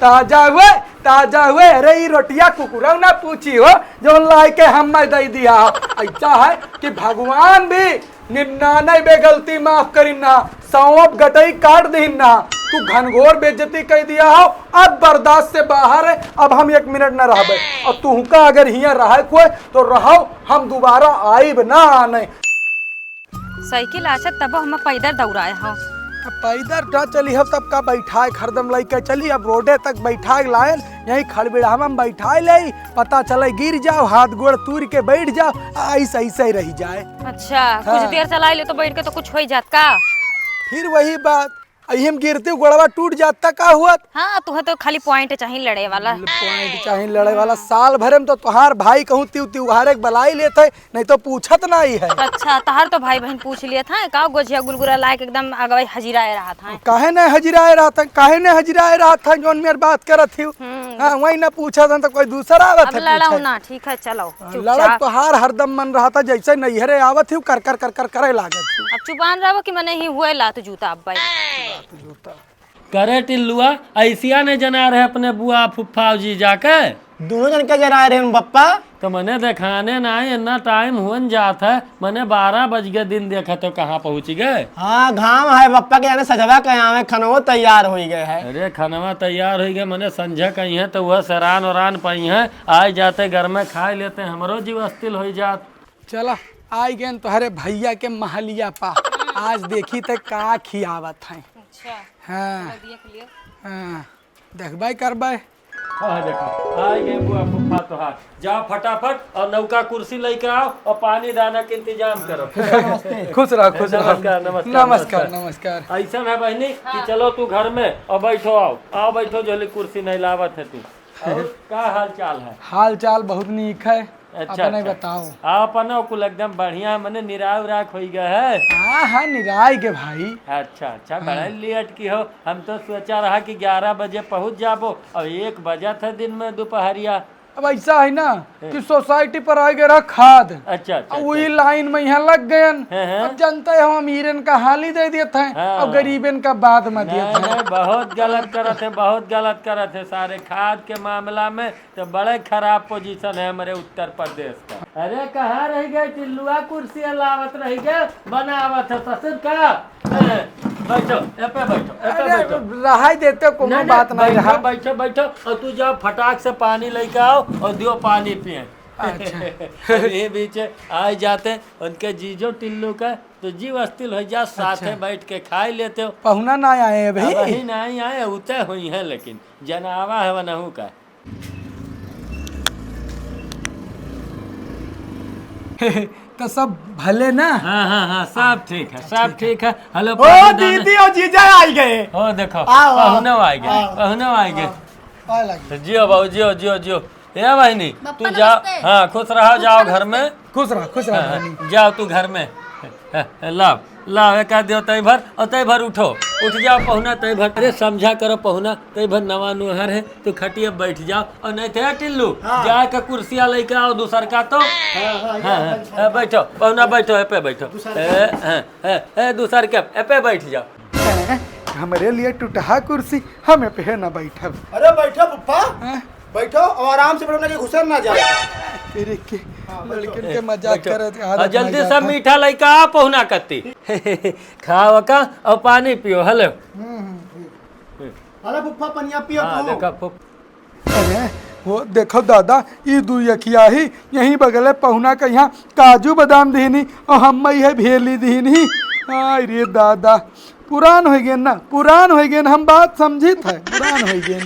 ताजा हुए। अरे ये रोटिया कुकुरा ना पूछी हो जो लाई के हम दे दिया। ऐसा है कि भगवान भी 99 गलती माफ करी ना, 100 गटई काट दी ना। तू घनघोर बेइज्जती कह दिया हो, अब बर्दाश्त से बाहर है। अब हम 1 मिनट न रहबे। और तुहका अगर हियाँ रहे कोई तो रहो, हम दोबारा आइब ना आने। साइकिल आछा तब हम पैदल दौड़ाए हो। पैदल न चली हम तब का बैठाए खरदम लेके चली। अब रोडे तक बैठाए लाए, यही खड़बिड़ा में बैठाए ले, पता चले गिर जाओ, हाथ गोड़ तूर के बैठ जाओ, ऐसे ऐसे ही रही जाए। अच्छा कुछ देर चला ले तो बैठ के तो कुछ हो जात का। फिर वही बात, हम गिरते गोड़वा टूट जाता का हुआ। हाँ तुम्हें तो खाली पॉइंट चाहिए लड़े वाला। पॉइंट चाहिए लड़े वाला। साल भरे में तो तुहार भाई कहूँ त्योहार बलाई लेते, नहीं तो पूछत नहीं है। अच्छा तहार तो भाई बहन पूछ लिए था का गोजिया गुलगुला लायक एकदम अगवाई हजीराए रहा था। काहे न हजीराए रहा था, काहे न हजीराए रहा था जोन मेर बात करत थी। हाँ वही न पूछा था तो कोई दूसरा आवत है। लड़ाऊ ना ठीक है चलो। लड़क तो हार हरदम मन रहा था जैसे नैहरे आवत थी कर कर कर कर करे लागत थी। अब चुपान रहो कि मैंने ही हुए ला तो जूता अब भाई करे टिल्लुआ ऐसिया ने जना रहे अपने बुआ फुफ्फा जी जाके दोनों जन के जरा रहे हैं पप्पा। तो मैंने दिखाने ना इतना टाइम हुन जात है। मैंने 12 बज गए दिन देखा तो कहाँ पहुँच गए। हाँ घाम है पप्पा के जाने सजवा के यहाँ खनवो तैयार हो गए है। अरे खानवा तैयार हो गए, मैंने संझा कही है तो वह सरान वरान पई है, आज जाते घर में खाए लेते हमरो जीव अस्थिल हो जात। चला आई गए तुम्हारे भैया के महलिया पा, आज देखी तो का खियावत है। हाँ हाँ देखबाई करबाई। हाँ देखो आ गए बुआ फुफ्फा तोहार, जाओ फटाफट और नौका कुर्सी लेकर आओ और पानी दाना के इंतजाम करो। खुश रहो खुश रहो। नमस्कार नमस्कार नमस्कार नमस्कार। ऐसा है बहनी कि चलो तू घर में और बैठो, आओ बैठो, जो कुर्सी नहीं लावत है तू। और क्या हाल चाल है? हाल चाल बहुत नीक है। अच्छा अपने बताओ। अपना कुल एकदम बढ़िया, मैंने निराय उराक हो गया है। हाँ हाँ निराय के भाई। अच्छा अच्छा बड़ा लेट की हो, हम तो सोचा रहा कि 11 बजे पहुंच जाबो, अब 1 बजा था दिन में दोपहरिया। अब ऐसा है ना कि सोसाइटी पर आ गया खाद। अच्छा अच्छा वही लाइन में यहाँ लग गए। हाँ। अब जनता है हम अमीरन का हाल ही दे दिए थे और गरीबन का बाद में दिए थे। नहीं, बहुत गलत करत है, बहुत गलत करत है सारे खाद के मामला में। तो बड़े खराब पोजीशन है हमारे उत्तर प्रदेश का। अरे कहाँ रह गए टिल्लुआ, कुर्सी लावत रह गए बनावत है ससुर का। बैठो एपे बैठो एपे बैठो। रहा देते कोनो बात नहीं रहा। बैठो बैठो और तू जाओ फटाक से पानी लेके आओ और दियो पानी पिए। अच्छा। ये बीच आ जाते उनके जीजो टिल्लू का तो जीव अस्थिल हो जा, साथे बैठ के खाई लेते हो। पहुना ना आए भाई। वही नहीं आए उते हुई है, लेकिन जनावा है वनहू का। तो सब भले ना। हाँ हाँ हाँ सब ठीक है, सब ठीक है। हेलो ओ दीदी और जीजा आ गए। ओ देखो आओ, आओ। पहुना आ गए, पहुना आ गए। जियो बाबू जियो जियो जियो। ये बहनी तू जाओ, हाँ खुश रहो, जाओ घर में। खुश रहा जाओ तू घर में। लाओ लाओ एक दियो तय भर और तय भर उठो, उठ जाओ पहुना तय भर। अरे समझा करो पहुना तय भर नवा नुहर है तो खटिए बैठ जाओ, और नहीं थे टिल्लू जाए का कुर्सियाँ लेके आओ दूसर का। तो हाँ बैठो पहुना बैठो, एपे बैठो। दूसर के एपे बैठ जाओ। हमारे लिए टूटा कुर्सी, हमें पे ना बैठब। अरे बैठो पप्पा बैठो और आराम से बैठो, घुसर ना जाए। तेरे के लड़कन के मजाक करत और जल्दी सब मीठा लेके आओ पहुना कत्ती। खाओ का और पानी पियो। हेलो अरे पप्पा पनिया पियो। देखो अरे वो देखो दादा, ये दुयखिया ही यहीं बगल पहुना का यहाँ काजू बादाम दीनी और हम है भेली दीनी। अरे दादा पुरान हो गए ना, पुरान हो गए, हम बात समझी थे, पुरान हो गए।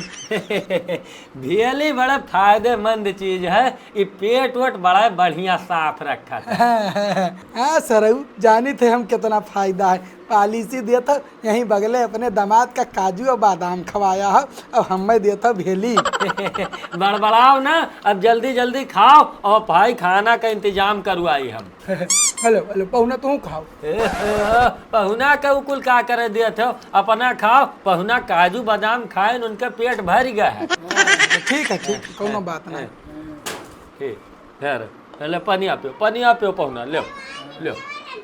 भेली बड़ा फायदेमंद चीज है, ये पेट वेट बड़ा बढ़िया साफ रखा है। हाँ सर जानी थे हम कितना फायदा है। पॉलिसी दिया था यहीं बगले अपने दामाद का काजू और बादाम खवाया है, अब हमें दिया था भेली। बड़बड़ाओ ना, अब जल्दी जल्दी खाओ और भाई खाना का इंतजाम करवाई हम। हेलो हेलो पहुना तू खाओ। पहुना का कुल का करे दिया थे, अपना खाओ। पहुना काजू बादाम खाए उनका पेट भर गया है। ठीक है कोनो बात नहीं। ठीक है पनिया पियो पहुना, ले लो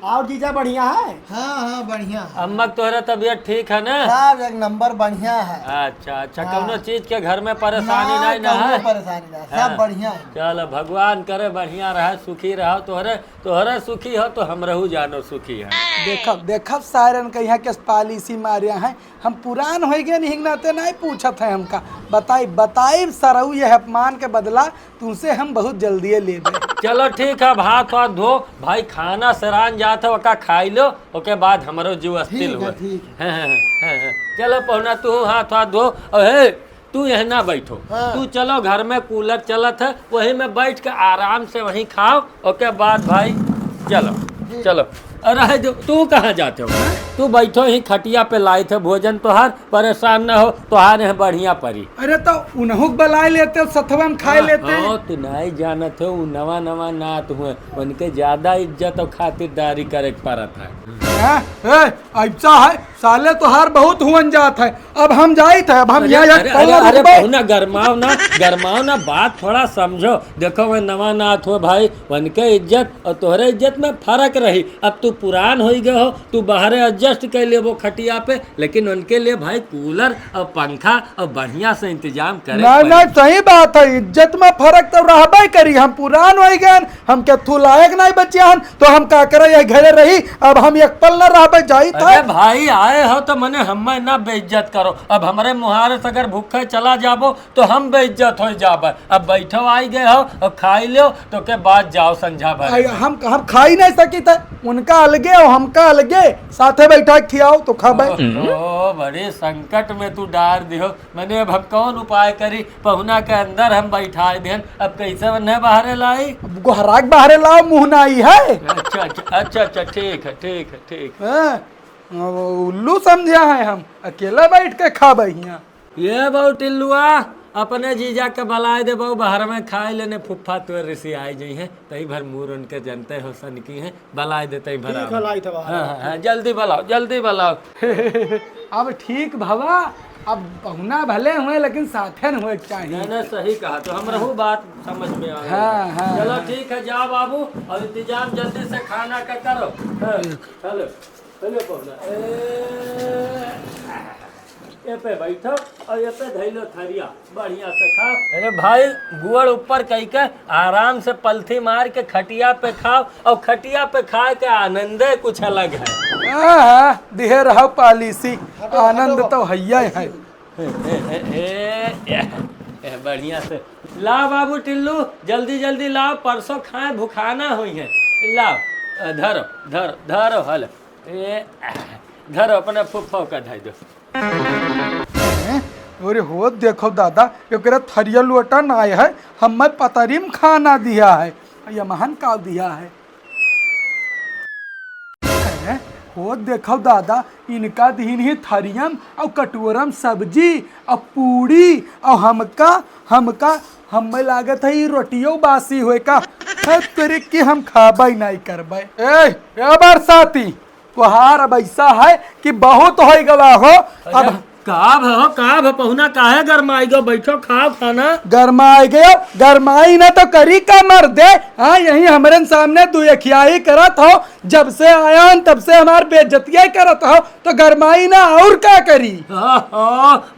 और जीजा बढ़िया है। हाँ हाँ बढ़िया है। अम्मा तोहरा तबीयत ठीक है ना? सब एक नंबर बढ़िया है। अच्छा अच्छा, कौनो चीज के घर में परेशानी नहीं ना है? परेशानी नहीं, हाँ। सब बढ़िया है। चल भगवान करे बढ़िया रहे, सुखी रहो। तोहरे सुखी हो तो हमरहू जानो सुखी है। देखब सायरन के यहाँ के पॉलिसी मारिया है। हम पुरान हो गए नहीं नाते नहीं पूछत है हमका। बताई सरऊ ये अपमान के बदला तुमसे हम बहुत जल्दी ले चलो ठीक है, भात वात धो भाई, खाना सरान जात है ओका खाई लो, ओके बाद हमारो जीव अस्थिल हुआ। चलो पहुना तू हाथ वाथ धो। हे तू यहाँ ना बैठो, तू चलो घर में कूलर चलत है, वही में बैठ के आराम से वहीं खाओ। ओके बाद भाई चलो। अरे जो तू कहाँ जाते हो? तू बैठो ही खटिया पे लाए थे भोजन, तोहार परेशान न हो, तोहार यहाँ बढ़िया परी। अरे तो उन्हों बलाए लेते सथवा में खाए लेते। तू नहीं जानत हो, नवा नात हुए, उनके ज्यादा इज्जत और खातिरदारी करे पड़त है। ऐसा है साले तोहार बहुत हुन जात है। अब हम जाइत है, अब हम अरे गरमाओ ना, बात थोड़ा समझो। देखो मैं नवा नाथ हो भाई, उनके इज्जत और तोहरे इज्जत में फर्क रही। अब तू पुरान हो गए हो, तू बाहर एडजस्ट कर ले वो खटिया पे, लेकिन उनके लिए भाई कूलर और पंखा और बढ़िया से इंतजाम करे। नहीं सही बात है, इज्जत में फर्क तो रहबे करी। हम पुरान हो गए, हम के तू लायक नहीं बचिया तो हम का करे घरे रही। अब हम एक पल न रहबे जाइत है। भाई आए हो तो मने हमें ना बेइज्जत करो। अब हमारे मुहारे से अगर भूखे चला जाबो तो हम बेइज्जत हो जाबे। अब बैठो आई गए हो और खाई लो तो के बाद जाओ संझा भाई। हम खाई नहीं सकी थे, उनका अलगे और हमका अलगे, साथे बैठा खियाओ तो खाबे। ओ बड़े संकट में तू डाल दियो। मैंने अब हम कौन उपाय करी? पहुना के अंदर हम बैठाए देन, अब कैसे बने बाहरे लाई? गोहराक बाहरे लाओ, मुँह नहीं है। अच्छा ठीक। उल्लू समझा है, हम अकेला बैठ के खाबे यहाँ। ये बहु टिल्लुआ अपने जीजा के बलाए दे बहु, बाहर में खाए लेने फुफ्फा तो ऋषि आए जी हैं, तई भर मूर उनके जनते हो सन की हैं, बलाए दे तई भर। हाँ, जल्दी बलाओ। अब ठीक भवा, अब पहुना भले हुए लेकिन साथे न हुए चाहिए। ना सही कहा, तो हम रहू बात समझ में आ गई। हाँ। चलो ठीक है, जाओ बाबू और इंतजाम जल्दी से खाना का करो। चलो पहुना ये पे बैठो और ये पे धैलो थरिया, बढ़िया से खाओ। अरे भाई गुड़ ऊपर कही के आराम से पलथी मार के खटिया पे खाओ, और खटिया पे खाए के आनंद कुछ अलग है। दिहे रहो पॉलिसी, आनंद तो हैया है। बढ़िया से लाओ बाबू टिल्लू, जल्दी लाओ, परसों खाए भुखाना हुई है। लाओ धरो हल धरो, अपना फुफ्फा का धै दो। अरे हो देखो दादा, एक थरिया लोटा ना है, हमें पतरीम खाना दिया है, ये महान का दिया है। हो देखो दादा, इनका दीन ही थरियम और कटोरम सब्जी और पूड़ी, और हमका हमें लागत है रोटियों बासी हुए का तेरे की हम खाबे नहीं करबे। ए बरसाती तुहार अब ऐसा है कि बहुत हो गवा हो। अब काभ पहुना काहे गरमाई गो, बैठो खाओ खाना। गरमाई गयो, गरमाई ना तो करी का मर दे। हाँ यही हमारे सामने दुखियाई करत हो, जब से आया तब से हमार बेइज्जतियां करत हो, तो गरमाई ना और क्या करी।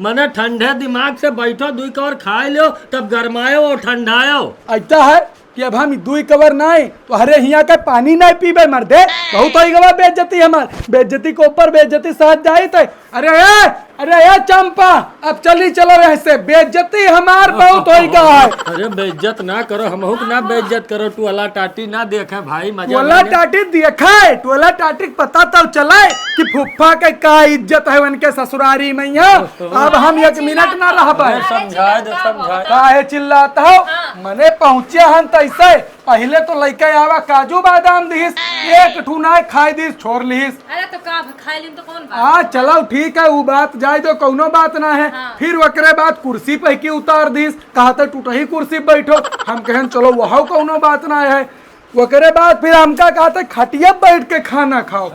मने ठंडे दिमाग से बैठो, दुई कवर खाए लो, तब गरमायो और ठंडायो। ऐसा है कि अब हम दुई कवर नहीं तो हरे हिया का पानी नहीं पीबे मर दे। बहुत हो गवा बेइज्जती, हमार बेइज्जती के ऊपर बेइज्जती साथ जाई थे। अरे चंपा, अब चलो रहे से, बेइज्जती हमार बहुत हो गया है। अरे बेइज्जत ना करो, हमहू ना बेइज्जत करो, टोला टाटी ना देखे भाई, मजा टोला टाटी देखे, टोला टाटी पता तब चले कि फुफ्फा के का इज्जत है उनके ससुरारी में। अब हम एक मिनट ना रह पाए। समझा काहे चिल्लाता हो? मने पहुंचे हन तैसे, पहले तो लइके आवा काजू बादाम दीस, एक ठुना खाई दीस छोड़ लीस। अरे तो का खाई लीन तो कौन बात? हाँ चलो ठीक है, वो बात जाए तो कौनो बात ना है। हाँ। फिर वकरे बाद कुर्सी पे की उतार दीस, कहते टूटही कुर्सी बैठो, हम कहन चलो वहाँ कौनो बात ना है। वकरे बाद फिर हमका कहते खटिया बैठ के खाना खाओ,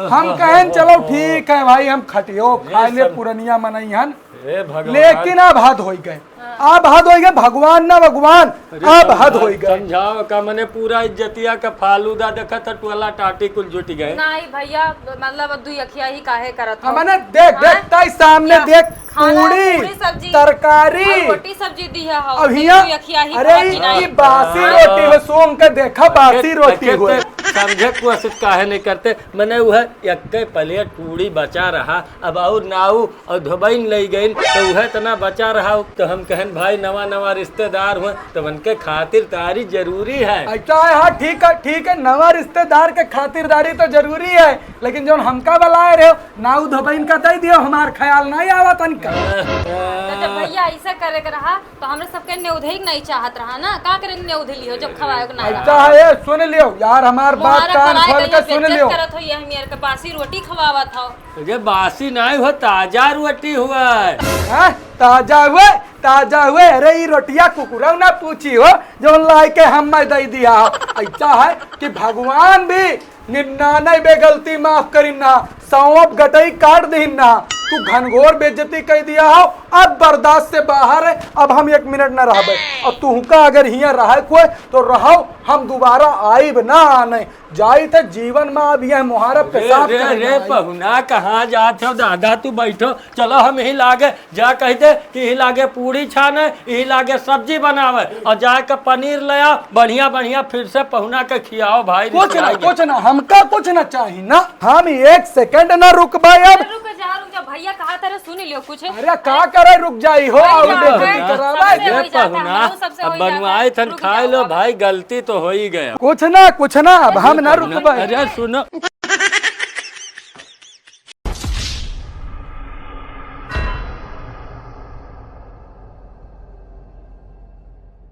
हम कहन चलो ठीक है भाई, हम खटियो खा ले पुरनिया मनई हन, लेकिन अब हद हो गए। अब हद हो गए भगवान ना भगवान, अब हद हो गए। समझाओ का मने पूरा इज्जतिया का फालूदा देखा था टुअला टाटी कुल जुट गए। नहीं भैया मतलब दुई अखिया ही काहे करत हो? हमने देख देख ताई सामने क्या? देख खाना, पूरी पूरी सब्जी, तरकारी और रोटी सब्जी दी है हो। अब हिया दुई अखिया ही अरे खाना खिलाई। ये बासी रोटी हो, सोम के देखा बासी रोटी हो। समझे कोशिश काहे नहीं करते। मैंने वह एक प्लेट पूरी बचा रहा, अब और नाऊ और धोबईन ले गई तो वह इतना बचा रहा। तो हम कहन भाई नवा नवा रिश्तेदार हुए तो उनके खातिरदारी जरूरी है। अच्छा है, हाँ ठीक है, नवा रिश्तेदार के खातिरदारी तो जरूरी है, लेकिन जो हमका बलाए रहे हो नाऊ धोबईन का दे दियो, हमार ख्याल नहीं आवा तनिका। तो जब भैया ऐसा करे के रहा तो हमरे सबके न्योधे ही नहीं चाहत रहा ना, का करे न्योधे लियो जब खवाए के ना रहा। अच्छा है, सुन लियो यार, हमार बात कान खोल के सुन लियो। करत हो ये हमियर के बासी रोटी खवावत हो। ये बासी नहीं हो, ताजा रोटी हुआ है। हाँ, ताजा हुए। अरे ये रोटिया कुकुरा ना पूछी हो जो लाई के हम दे दिया हो। ऐसा है कि भगवान भी 99 गलती माफ करीना, 100 गटई काट दीना। तू घनघोर बेइज्जती कह दिया हो, अब बर्दाश्त से बाहर है, अब हम 1 मिनट न रहबे। और तुहका अगर हिया रहे कोई तो रहो, हम दोबारा आइब ना आने जाई थे जीवन में। अब यह मुहारब के साथ रे पहुना कहाँ जाते हो दादा, तू बैठो, चलो हम यही लागे जा कहते कि यही लागे पूरी छाने, यही लागे सब्जी बनावे और जाके पनीर ले आओ बढ़िया बढ़िया, फिर से पहुना के खियाओ भाई। कुछ ना हमका कुछ ना चाहिए ना, हम 1 सेकंड ना रुकबे। अब रुक जा भैया, कहा तरह सुन लियो कुछ। अरे का करे, रुक जाई हो और बेइज्जती करावे। पहुना अब बनवाए थन खाए लो भाई, गलती तो हो ही गया। कुछ ना अब हम ना रुकबे। अरे सुनो